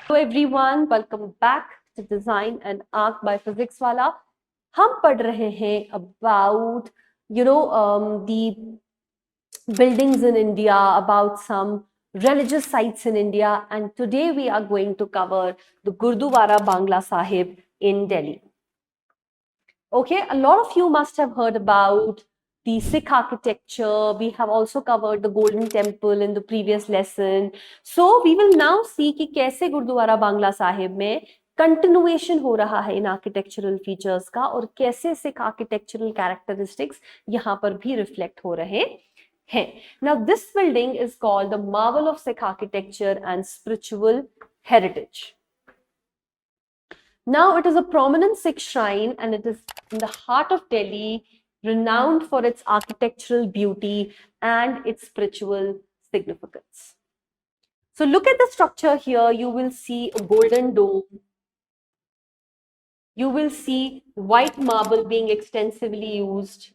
Hello everyone, welcome back to Design and Art by Physics वाला. हम पढ़ रहे हैं about the buildings in India, about some religious sites in India, and today we are going to cover the Gurdwara Bangla Sahib in Delhi. Okay, a lot of you must have heard about the Sikh architecture. We have also covered the Golden Temple in the previous lesson. So we will now see कि कैसे गुरुद्वारा बांग्ला साहिब में continuation हो रहा है इन architectural features का और कैसे Sikh architectural characteristics यहाँ पर भी रिफ्लेक्ट हो रहे हैं. Now this building is called the marvel of Sikh architecture and spiritual heritage. Now it is a prominent Sikh shrine and it is in the heart of Delhi, renowned for its architectural beauty and its spiritual significance. So look at the structure here. You will see a golden dome. You will see white marble being extensively used.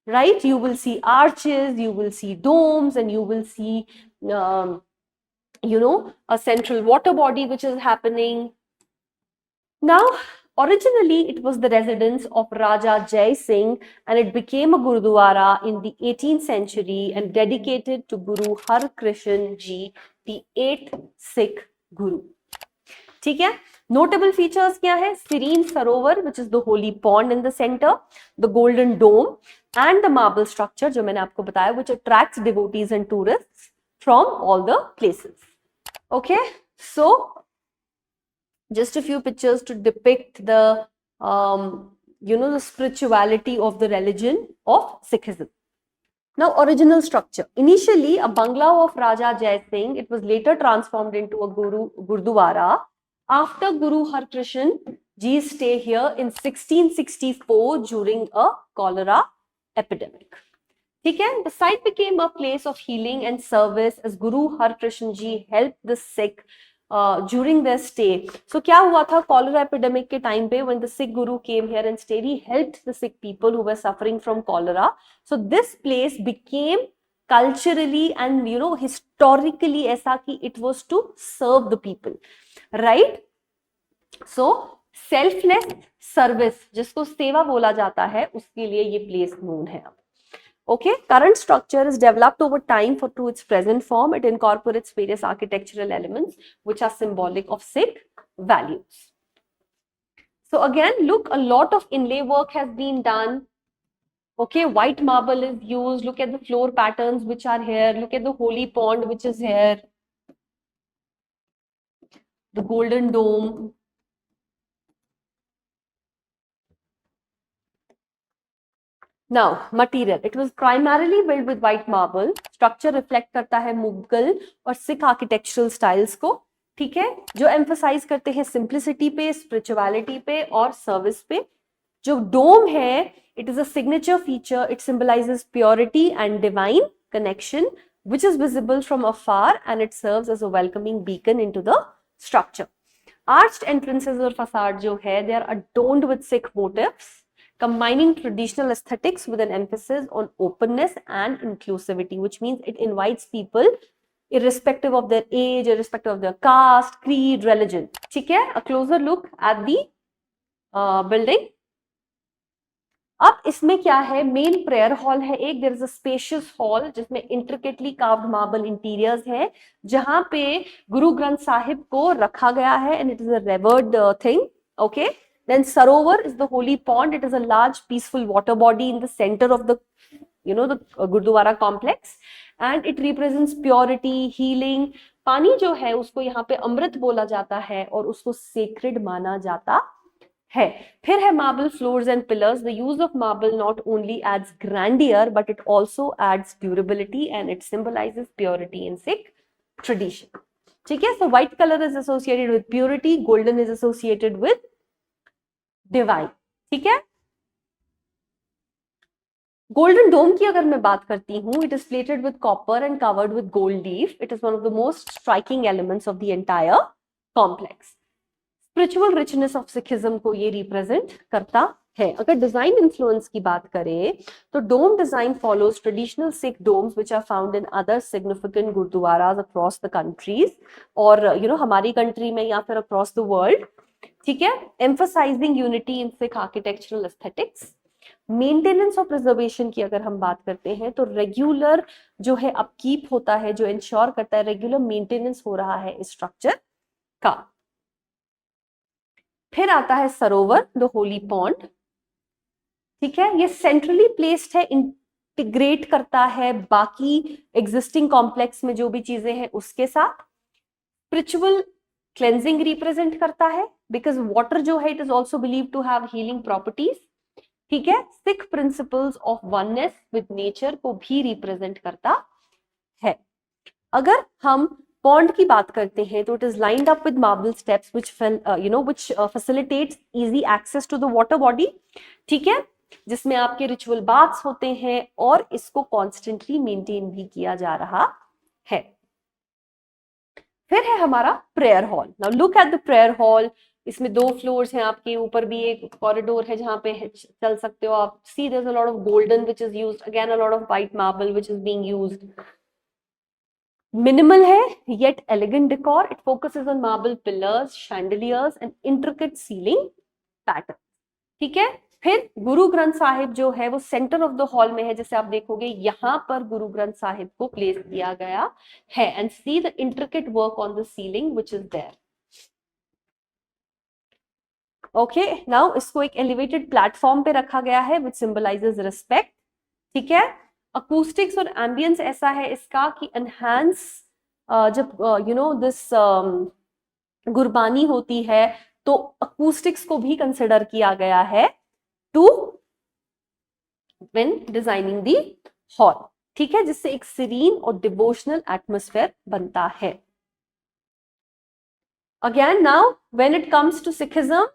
Right? You will see arches, you will see domes, and you will see a central water body which is happening. Now, originally it was the residence of Raja Jai Singh and it became a Gurudwara in the 18th century and dedicated to Guru Har Krishan Ji, the 8th Sikh Guru. ठीक है, notable features क्या है? Serene Sarovar, which is the holy pond in the center, the golden dome and the marble structure जो मैंने आपको बताया, which attracts devotees and tourists from all the places. Okay, so just a few pictures to depict the the spirituality of the religion of Sikhism. Now, original structure. Initially, a bungalow of Raja Jai Singh. It was later transformed into a Gurdwara after Guru Har Krishan Ji's stay here in 1664 during a cholera epidemic. The site became a place of healing and service as Guru Har Krishan Ji helped the Sikh during their stay. So क्या हुआ था cholera epidemic के time पे when the Sikh Guru came here and stayed, he helped the Sikh people who were suffering from cholera. So this place became culturally and historically ऐसा कि it was to serve the people, right? So selfless service जिसको सेवा बोला जाता है उसके लिए ये place known है. Okay, current structure is developed over time to its present form. It incorporates various architectural elements which are symbolic of Sikh values. So again, look, a lot of inlay work has been done. Okay, white marble is used. Look at the floor patterns which are here. Look at the holy pond which is here. The golden dome. Now, material. It was primarily built with white marble. Structure reflect करता है मुगल और Sikh architectural styles को, ठीक है, जो emphasize करते हैं simplicity पे, spirituality पे और service पे. जो dome है, it is a signature feature. It symbolizes purity and divine connection, which is visible from afar, and it serves as a welcoming beacon into the structure. Arched entrances और facade जो है, they are adorned with Sikh motifs, combining traditional aesthetics with an emphasis on openness and inclusivity, which means it invites people irrespective of their age, irrespective of their caste, creed, religion. ठीक है? A closer look at the building. अब इसमें क्या है? Main prayer hall है एक. There is a spacious hall जिसमें intricately carved marble interiors है जहां पे गुरु ग्रंथ साहिब को रखा गया है and it is a reward thing. Okay, then sarovar is the holy pond. It is a large peaceful water body in the center of the the Gurdwara complex and it represents purity, healing. पानी जो है उसको यहाँ पे अमृत बोला जाता है और उसको sacred माना जाता है. फिर है marble floors and pillars. The use of marble not only adds grandeur but it also adds durability and it symbolizes purity in Sikh tradition. ठीक है, so white color is associated with purity, golden is associated with divine. ठीक है, golden डोम की अगर मैं बात करती हूँ, it is plated with copper and covered with gold leaf. It is one of the most striking elements of the entire complex. Spiritual richness of Sikhism को ये रिप्रेजेंट करता है। अगर डिजाइन इन्फ्लुएंस की बात करें तो dome design follows traditional Sikh domes which are found in other significant gurdwaras across the countries, और हमारी कंट्री में या फिर अक्रॉस द वर्ल्ड, ठीक है, emphasising unity in Sikh architectural aesthetics. Maintenance और प्रिजर्वेशन की अगर हम बात करते हैं तो रेगुलर जो है अपकीप होता है, जो इंश्योर करता है रेगुलर मेंटेनेंस हो रहा है इस स्ट्रक्चर का। फिर आता है सरोवर, द होली पॉन्ड, ठीक है, ये सेंट्रली प्लेस्ड है, इंटीग्रेट करता है बाकी एग्जिस्टिंग कॉम्प्लेक्स में जो भी चीजें हैं उसके साथ। स्पिरिचुअल क्लेंजिंग रिप्रेजेंट करता है बिकॉज वाटर जो है it is also believe to have healing properties, ठीक है। Sikh principles of oneness with nature को भी रिप्रेजेंट करता है। अगर हम पॉन्ड की बात करते हैं तो it is lined up with marble steps which which facilitates easy access to the water body, ठीक है, जिसमें आपके रिचुअल बाथ्स होते हैं और इसको कॉन्स्टेंटली मेंटेन भी किया जा रहा है। फिर है हमारा prayer hall. Now look at the prayer hall. इसमें 2 फ्लोर्स हैं, आपके ऊपर भी एक कॉरिडोर है जहां पे चल सकते हो आप। See there is a lot of golden which is used, again a lot of white marble which is being used. Minimal है yet elegant decor. It focuses on marble pillars, chandeliers and intricate ceiling pattern, ठीक है। फिर गुरु ग्रंथ साहिब जो है वो centre of the hall में है, जैसे आप देखोगे यहां पर गुरु ग्रंथ साहिब को प्लेस किया गया है। And see the intricate work on the ceiling which is there. Okay, now इसको एक एलिवेटेड प्लेटफॉर्म पे रखा गया है विच सिंबलाइजेस रिस्पेक्ट, ठीक है। अकूस्टिक्स और एम्बियंस ऐसा है इसका कि एनहांस, जब दिस गुरबानी होती है तो अकूस्टिक्स को भी कंसिडर किया गया है to when designing the hall, ठीक है, जिससे एक सीरीन और डिवोशनल एटमॉस्फेयर बनता है। Again now when it comes to Sikhism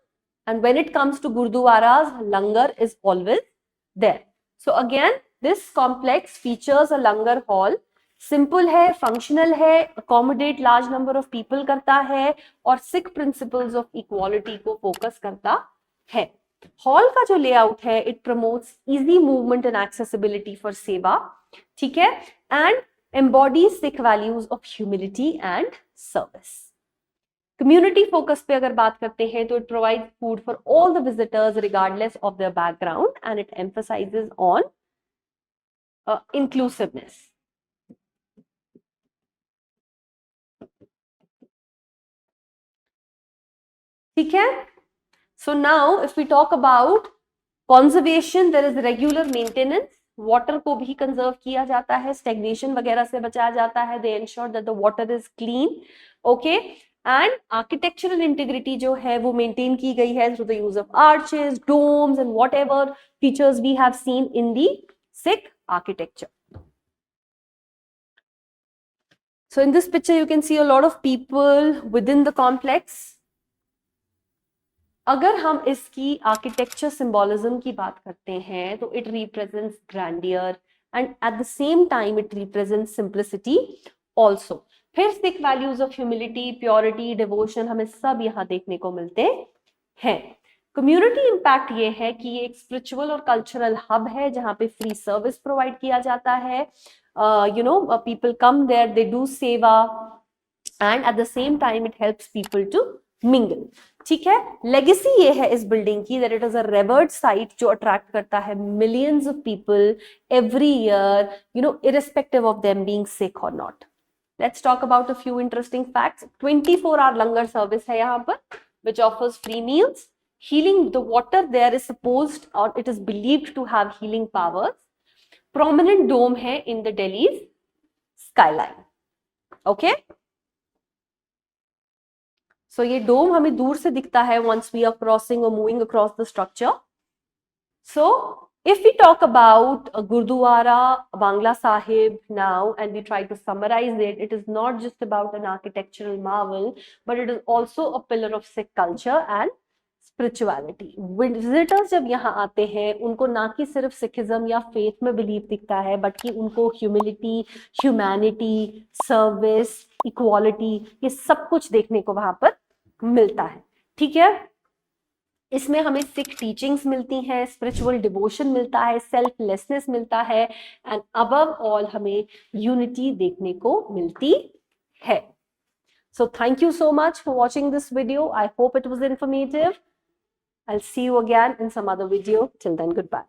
and when it comes to gurdwaras, langar is always there. So again this complex features a langar hall, simple है, functional है, accommodate large number of people करता है और Sikh principles of equality को focus करता है। Hall का जो लेआउट है it promotes easy movement and accessibility for seva, ठीक है, and embodies Sikh values of humility and service. Community focus पे अगर बात करते हैं तो it provide food for all the visitors regardless of their background and it emphasises on inclusiveness. ठीक है, so now if we talk about conservation, there is regular maintenance, water को भी कंजर्व किया जाता है, स्टेग्नेशन वगैरह से बचाया जाता है, they ensure that the water is clean, okay. And architectural integrity जो है वो मेंटेन की गई है through the use of arches, domes and whatever features we have seen in the Sikh architecture. So in this picture you can see a lot of people within the complex. अगर हम इसकी architecture symbolism की बात करते हैं तो it represents grandeur and at the same time it represents simplicity also. फिर Sikh values of humility, purity, devotion हमें सब यहाँ देखने को मिलते हैं। कम्युनिटी इम्पैक्ट ये है कि ये एक स्पिरिचुअल और कल्चरल हब है जहाँ पे फ्री सर्विस प्रोवाइड किया जाता है, people come there, they do seva and at the same time it helps people to mingle, ठीक है। लेगेसी ये है इस बिल्डिंग की that it is a revered site जो अट्रैक्ट करता है millions of people every year, irrespective of them being Sikh और not. Let's talk about a few interesting facts. 24 hour langar service है यहाँ पर which offers free meals. Healing, the water there is supposed or it is believed to have healing powers. Prominent dome है in the Delhi's skyline. Okay? So ये dome हमें दूर से दिखता है once we are crossing or moving across the structure. So if we talk about Gurdwara Bangla Sahib now and we try to summarize it, it is not just about an architectural marvel, but it is also a pillar of Sikh culture and spirituality. Visitors जब यहाँ आते हैं उनको ना कि सिर्फ Sikhism या faith में बिलीव दिखता है, बट कि उनको ह्यूमिलिटी, ह्यूमैनिटी, सर्विस, इक्वालिटी, ये सब कुछ देखने को वहां पर मिलता है, ठीक है। इसमें हमें सिख टीचिंग्स मिलती हैं, स्पिरिचुअल डिवोशन मिलता है, सेल्फलेसनेस मिलता है, एंड अबव ऑल हमें यूनिटी देखने को मिलती है. So thank you so much for watching this video. I hope it was informative. I'll see you again in some other video. Till then, goodbye.